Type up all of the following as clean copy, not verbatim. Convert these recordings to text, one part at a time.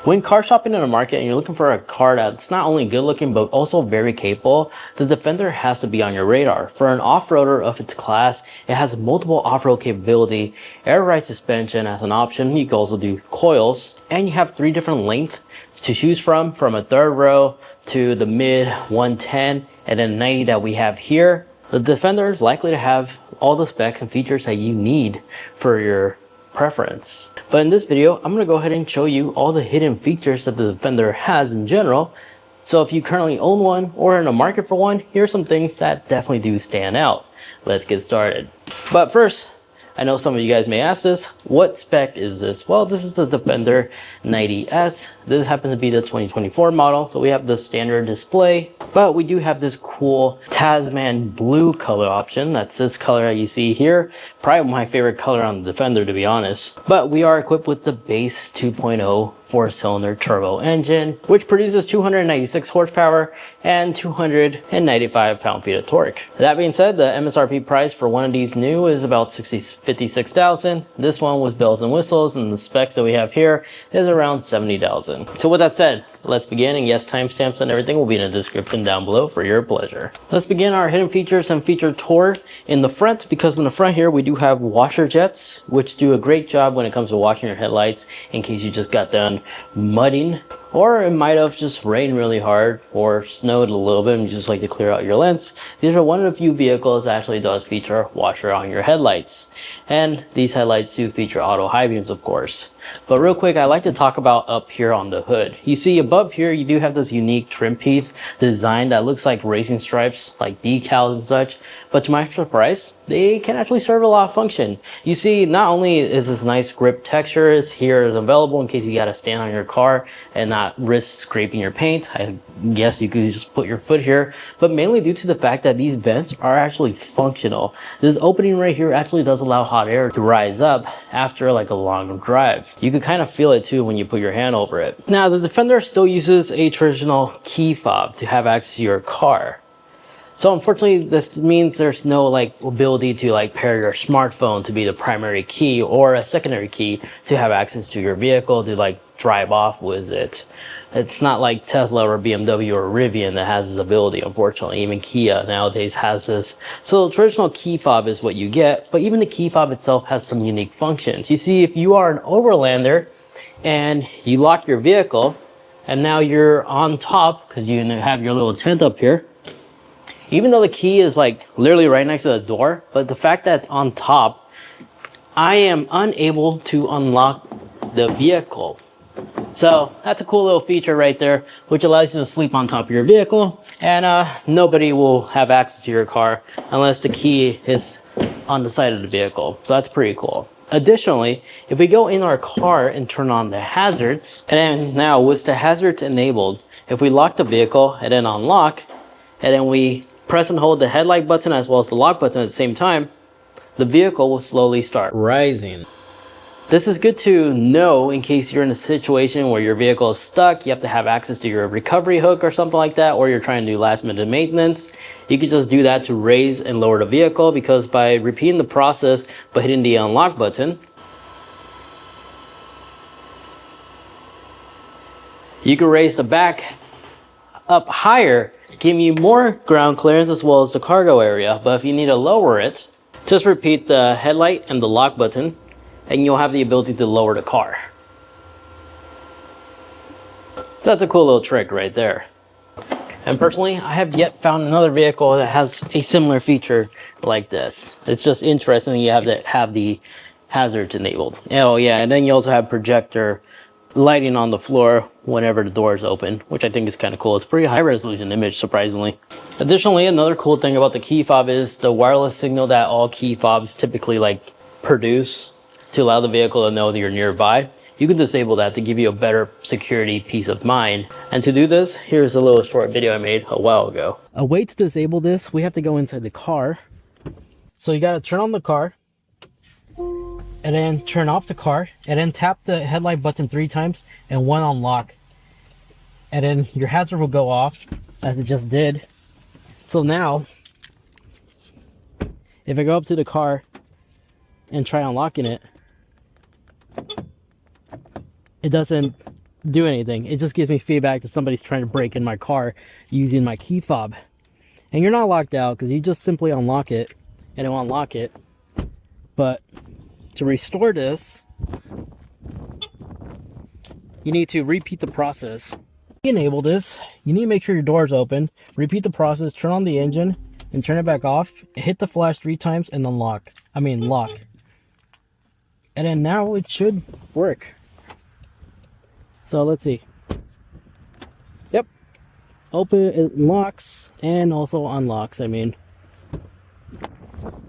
When car shopping in the market and you're looking for a car that's not only good looking but also very capable, the Defender has to be on your radar. For an off-roader of its class, it has multiple off-road capability, air ride suspension as an option, you can also do coils, and you have 3 different lengths to choose from a third row to the mid 110 and then 90 that we have here. The Defender is likely to have all the specs and features that you need for your preference. But in this video, I'm going to go ahead and show you all the hidden features that the Defender has in general. So if you currently own one or are in the market for one, here are some things that definitely do stand out. Let's get started. But first, I know some of you guys may ask this, what spec is this? Well, this is the Defender 90S. This happens to be the 2024 model, so we have the standard display, but we do have this cool Tasman blue color option. That's this color that you see here. Probably my favorite color on the Defender, to be honest. But we are equipped with the base 2.0 4-cylinder turbo engine, which produces 296 horsepower and 295 pound-feet of torque. That being said, the MSRP price for one of these new is about $56,000. This one with bells and whistles, and the specs that we have here is around $70,000. So with that said, let's begin, and yes, timestamps and everything will be in the description down below for your pleasure. Let's begin our hidden features and feature tour in the front, because in the front here we do have washer jets, which do a great job when it comes to washing your headlights in case you just got done mudding, or it might have just rained really hard or snowed a little bit and you just like to clear out your lens. These are one of the few vehicles that actually does feature a washer on your headlights, and these headlights do feature auto high beams, of course. But real quick, I like to talk about up here on the hood. You see above here you do have this unique trim piece design that looks like racing stripes, like decals and such, but to my surprise, they can actually serve a lot of function. You see, not only is this nice grip texture is here available in case you gotta stand on your car and not risk scraping your paint. I guess you could just put your foot here, but mainly due to the fact that these vents are actually functional. This opening right here actually does allow hot air to rise up after like a long drive. You can kind of feel it too when you put your hand over it. Now, the Defender still uses a traditional key fob to have access to your car. So unfortunately, this means there's no like ability to like pair your smartphone to be the primary key or a secondary key to have access to your vehicle to like drive off with it. It's not like Tesla or BMW or Rivian that has this ability, unfortunately. Even Kia nowadays has this. So the traditional key fob is what you get, but even the key fob itself has some unique functions. You see, if you are an overlander and you lock your vehicle and now you're on top because you have your little tent up here, even though the key is like literally right next to the door, but the fact that it's on top, I am unable to unlock the vehicle. So that's a cool little feature right there, which allows you to sleep on top of your vehicle, and nobody will have access to your car unless the key is on the side of the vehicle. So that's pretty cool. Additionally, if we go in our car and turn on the hazards, and then now with the hazards enabled, if we lock the vehicle and then unlock, and then we press and hold the headlight button as well as the lock button at the same time, the vehicle will slowly start rising. This is good to know in case you're in a situation where your vehicle is stuck, you have to have access to your recovery hook or something like that, or you're trying to do last minute maintenance. You can just do that to raise and lower the vehicle, because by repeating the process by hitting the unlock button, you can raise the back up higher, giving you more ground clearance as well as the cargo area. But if you need to lower it, just repeat the headlight and the lock button, and you'll have the ability to lower the car. That's a cool little trick right there. And personally, I have yet found another vehicle that has a similar feature like this. It's just interesting that you have to have the hazards enabled. Oh yeah, and then you also have projector lighting on the floor whenever the door is open, which I think is kind of cool. It's a pretty high resolution image, surprisingly. Additionally, another cool thing about the key fob is the wireless signal that all key fobs typically like produce to allow the vehicle to know that you're nearby. You can disable that to give you a better security peace of mind. And to do this, here's a little short video I made a while ago. A way to disable this, we have to go inside the car. So you gotta turn on the car, and then turn off the car, and then tap the headlight button 3 times and 1 on lock. And then your hazard will go off, as it just did. So now, if I go up to the car and try unlocking it, it doesn't do anything. It just gives me feedback that somebody's trying to break in my car using my key fob. And you're not locked out because you just simply unlock it and it will unlock it. But to restore this, you need to repeat the process. Enable this, you need to make sure your door is open, repeat the process, turn on the engine and turn it back off, hit the flash 3 times and then lock. And then now it should work. So let's see. Yep. Open, it locks and also unlocks, and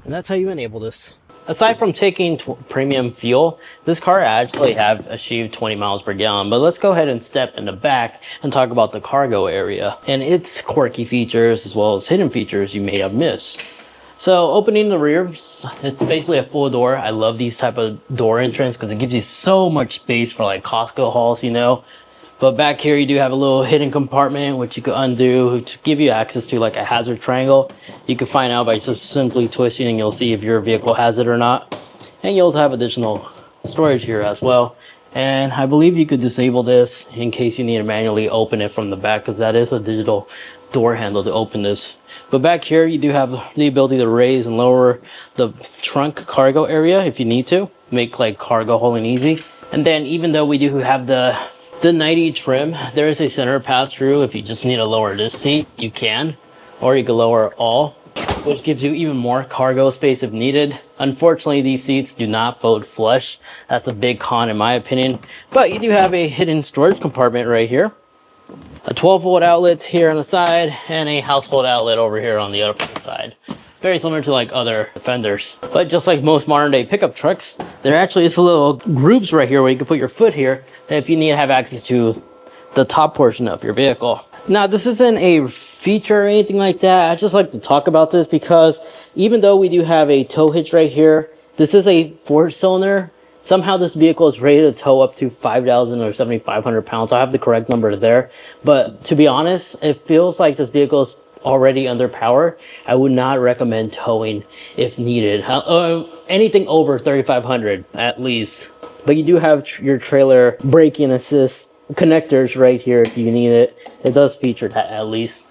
that's how you enable this. Aside from taking premium fuel, this car actually have achieved 20 miles per gallon. But let's go ahead and step in the back and talk about the cargo area and its quirky features as well as hidden features you may have missed. So opening the rear, it's basically a full door. I love these type of door entrance because it gives you so much space for like Costco hauls, you know. But back here you do have a little hidden compartment which you could undo to give you access to like a hazard triangle. You can find out by just simply twisting and you'll see if your vehicle has it or not. And you also have additional storage here as well. And I believe you could disable this in case you need to manually open it from the back because that is a digital door handle to open this. But back here you do have the ability to raise and lower the trunk cargo area if you need to. Make like cargo hauling easy. And then even though we do have the 90 trim, there is a center pass through. If you just need to lower this seat, you can, or you can lower all, which gives you even more cargo space if needed. Unfortunately, these seats do not fold flush. That's a big con in my opinion, but you do have a hidden storage compartment right here, a 12-volt outlet here on the side, and a household outlet over here on the other side. Very similar to like other Defenders, but just like most modern day pickup trucks, there actually is a little grooves right here where you can put your foot here if you need to have access to the top portion of your vehicle. Now this isn't a feature or anything like that. I just like to talk about this because even though we do have a tow hitch right here, this is a 4-cylinder. Somehow this vehicle is rated to tow up to 5,000 or 7,500 pounds. I have the correct number there, but to be honest, it feels like this vehicle is already under power. I would not recommend towing if needed. Anything over 3,500 at least. But you do have your trailer braking assist connectors right here if you need it. It does feature that at least.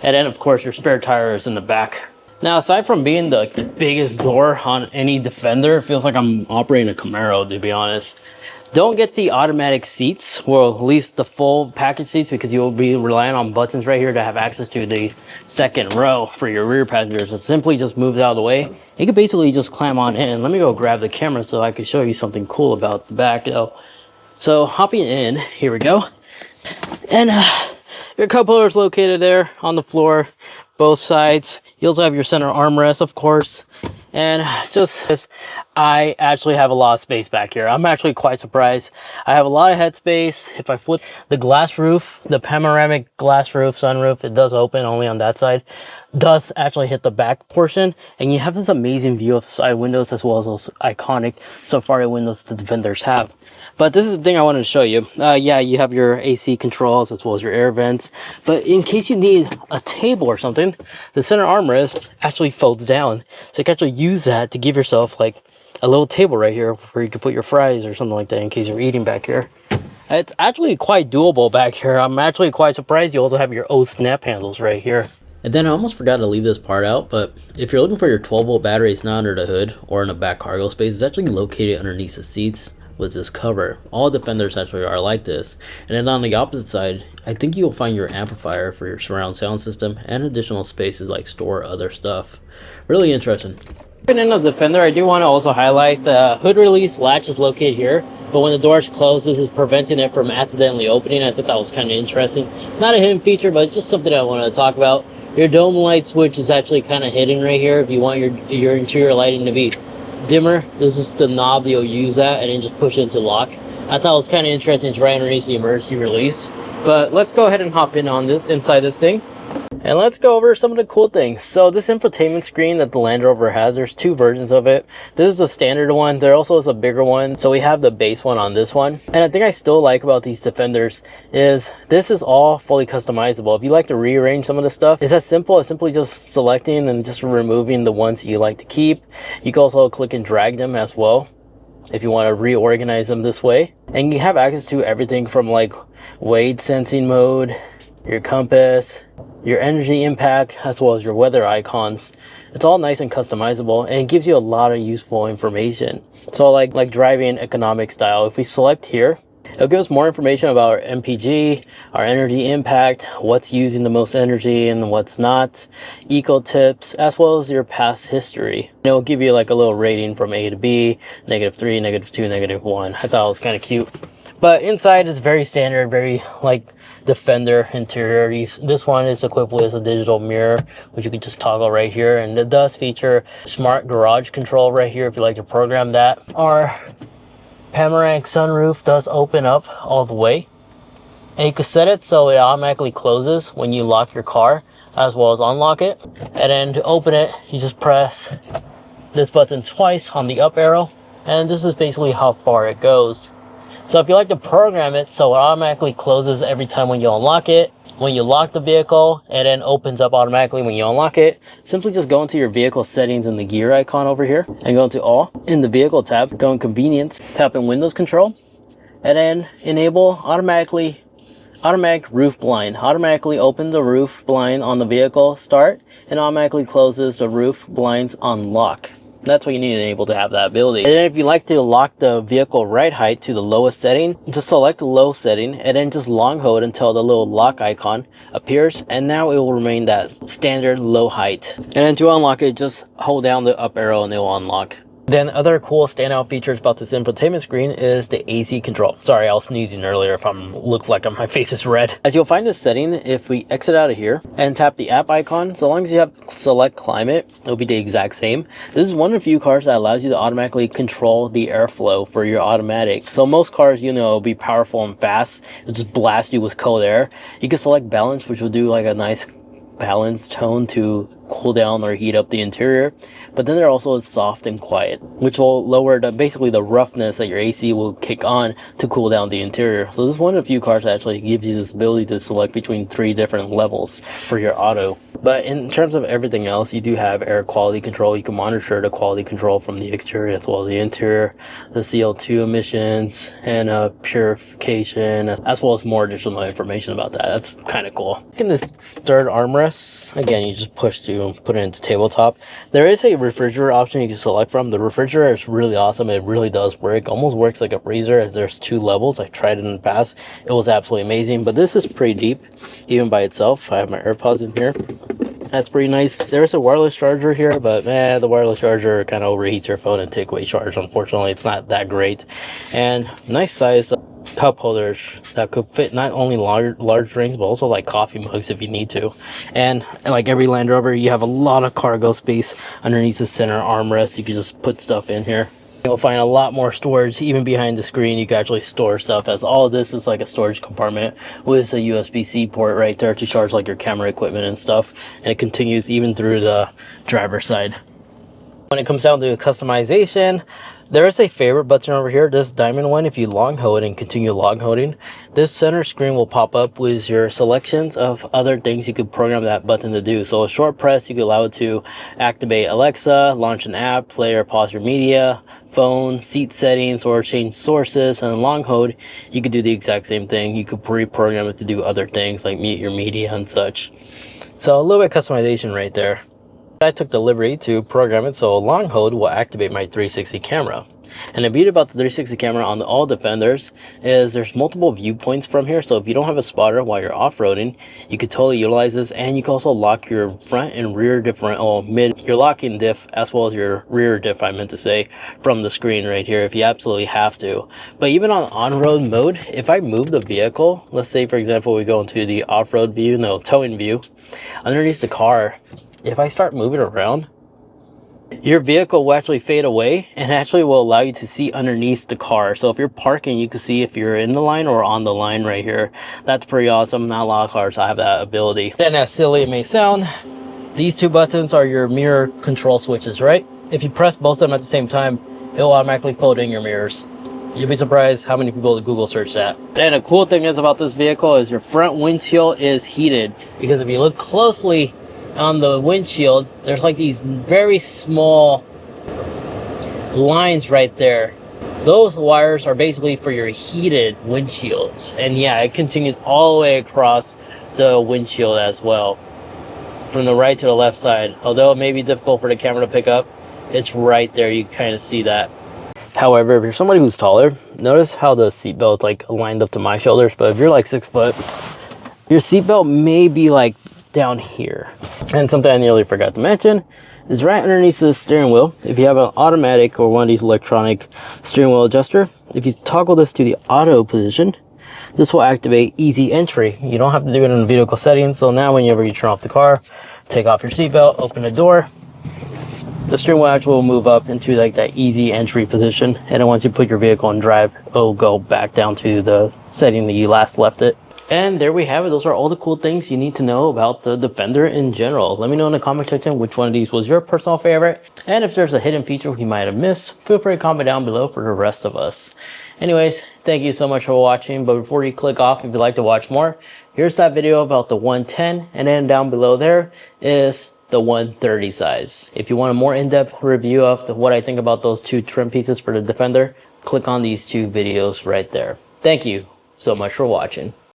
And then of course your spare tire is in the back. Now aside from being the biggest door on any Defender, it feels like I'm operating a Camaro to be honest. Don't get the automatic seats, well at least the full package seats, because you'll be relying on buttons right here to have access to the second row for your rear passengers. It simply just moves out of the way. You can basically just climb on in. Let me go grab the camera so I can show you something cool about the back though. So hopping in, here we go. And your cup holder is located there on the floor, both sides. You also have your center armrest, of course. And just, I actually have a lot of space back here. I'm actually quite surprised. I have a lot of headspace. If I flip the glass roof, the panoramic glass roof, sunroof, it does open only on that side, does actually hit the back portion. And you have this amazing view of side windows as well as those iconic Safari windows the Defenders have. But this is the thing I wanted to show you. Yeah, you have your AC controls as well as your air vents. But in case you need a table or something, the center armrest actually folds down. So you can actually use that to give yourself like a little table right here where you can put your fries or something like that in case you're eating back here. It's actually quite doable back here. I'm actually quite surprised you also have your O snap handles right here. And then I almost forgot to leave this part out, but if you're looking for your 12-volt battery, it's not under the hood or in the back cargo space. It's actually located underneath the seats with this cover. All Defenders actually are like this. And then on the opposite side, I think you'll find your amplifier for your surround sound system and additional spaces like store other stuff. Really interesting. In the Defender, I do want to also highlight the hood release latch is located here, but when the door is closed, this is preventing it from accidentally opening. I thought that was kind of interesting. Not a hidden feature, but just something I wanted to talk about. Your dome light switch is actually kind of hidden right here. If you want your interior lighting to be dimmer, this is the knob. You'll use that and then just push it into lock. I thought it was kind of interesting. It's right underneath the emergency release. But let's go ahead and hop in on this inside this thing. And let's go over some of the cool things. So this infotainment screen that the Land Rover has, there's 2 versions of it. This is the standard one. There also is a bigger one. So we have the base one on this one. And I think I still like about these Defenders is this is all fully customizable. If you like to rearrange some of the stuff, it's as simple as simply just selecting and just removing the ones you like to keep. You can also click and drag them as well. if you want to reorganize them this way. And you have access to everything from like weight sensing mode, your compass, your energy impact, as well as your weather icons. It's all nice and customizable, and it gives you a lot of useful information. So like driving economic style, if we select here, it'll give us more information about our MPG, our energy impact, what's using the most energy and what's not, eco tips, as well as your past history. It'll give you like a little rating from A to B, -3, -2, -1. I thought it was kind of cute. But inside is very standard, very like Defender interior. This one is equipped with a digital mirror, which you can just toggle right here, and it does feature smart garage control right here if you like to program that. Our panoramic sunroof does open up all the way, and you can set it so it automatically closes when you lock your car, as well as unlock it. And then to open it, you just press this button twice on the up arrow, and this is basically how far it goes. So if you like to program it so it automatically closes every time when you unlock it, when you lock the vehicle, and then opens up automatically when you unlock it, simply just go into your vehicle settings in the gear icon over here and go into all. In the vehicle tab, go in convenience, tap in Windows control, and then enable automatic roof blind. Automatically open the roof blind on the vehicle start, and automatically closes the roof blinds on lock. That's what you need to enable to have that ability. And then if you like to lock the vehicle ride height to the lowest setting, just select the low setting and then just long hold until the little lock icon appears, and now it will remain that standard low height. And then to unlock it, just hold down the up arrow and it will unlock. Then other cool standout features about this infotainment screen is the AC control. Sorry, I was sneezing earlier if looks like my face is red. As you'll find this setting, if we exit out of here and tap the app icon, so long as you have select climate, it'll be the exact same. This is one of the few cars that allows you to automatically control the airflow for your automatic. So most cars, you know, will be powerful and fast. It'll just blast you with cold air. You can select balance, which will do like a nice balanced tone to cool down or heat up the interior, but then there also is soft and quiet, which will lower basically the roughness that your AC will kick on to cool down the interior. So this is one of the few cars that actually gives you this ability to select between 3 different levels for your auto. But in terms of everything else, you do have air quality control. You can monitor the quality control from the exterior as well as the interior, the CO2 emissions, and purification, as well as more additional information about that. That's kind of cool. In this third armrest, again, you just push to put it into tabletop. There is a refrigerator option you can select from. The refrigerator is really awesome. It really does work. Almost works like a freezer, as there's 2 levels. I tried it in the past. It was absolutely amazing, but this is pretty deep even by itself. I have my AirPods in here. That's pretty nice. There's a wireless charger here, but the wireless charger kind of overheats your phone and take away charge. Unfortunately, it's not that great. And nice size cup holders that could fit not only large drinks, but also like coffee mugs if you need to. And like every Land Rover, you have a lot of cargo space underneath the center armrest. You can just put stuff in here. You'll find a lot more storage even behind the screen. You can actually store stuff, as all of this is like a storage compartment with a USB-C port right there to charge like your camera equipment and stuff. And it continues even through the driver's side. When it comes down to customization, there is a favorite button over here, this diamond one. If you long hold and continue long holding, this center screen will pop up with your selections of other things you could program that button to do. So a short press, you could allow it to activate Alexa, launch an app, play or pause your media, phone, seat settings, or change sources. And long hold, you could do the exact same thing. You could pre-program it to do other things like mute your media and such. So a little bit of customization right there. I took the liberty to program it so long hold will activate my 360 camera. And the beauty about the 360 camera on all Defenders is there's multiple viewpoints from here. So if you don't have a spotter while you're off-roading, you could totally utilize this, and you can also lock your front and rear your locking diff as well as your rear diff, I meant to say, from the screen right here if you absolutely have to. But even on-road mode, if I move the vehicle, let's say for example we go into the off-road view, towing view, underneath the car, if I start moving around, your vehicle will actually fade away and actually will allow you to see underneath the car. So if you're parking, you can see if you're in the line or on the line right here. That's pretty awesome. Not a lot of cars have that ability. And as silly it may sound, these 2 buttons are your mirror control switches, right? If you press both of them at the same time, it will automatically fold in your mirrors. You'll be surprised how many people Google search that. And the cool thing is about this vehicle is your front windshield is heated, because if you look closely on the windshield, there's like these very small lines right there Those wires are basically for your heated windshields. And yeah, it continues all the way across the windshield as well, from the right to the left side. Although it may be difficult for the camera to pick up, it's right there. You kind of see that. However, if you're somebody who's taller, notice how the seatbelt like aligned up to my shoulders. But if you're like 6 foot, your seatbelt may be like down here. And something I nearly forgot to mention is right underneath the steering wheel. If you have an automatic or one of these electronic steering wheel adjuster, if you toggle this to the auto position, this will activate easy entry. You don't have to do it in the vehicle settings. So now whenever you turn off the car, take off your seatbelt, open the door, the steering wheel actually will move up into like that easy entry position. And then once you put your vehicle in drive, it'll go back down to the setting that you last left it. And there we have it. Those are all the cool things you need to know about the Defender in general. Let me know in the comment section which one of these was your personal favorite. And if there's a hidden feature you might have missed, feel free to comment down below for the rest of us. Anyways, thank you so much for watching. But before you click off, if you'd like to watch more, here's that video about the 110. And then down below there is the 130 size. If you want a more in-depth review of what I think about those two trim pieces for the Defender, click on these two videos right there. Thank you so much for watching.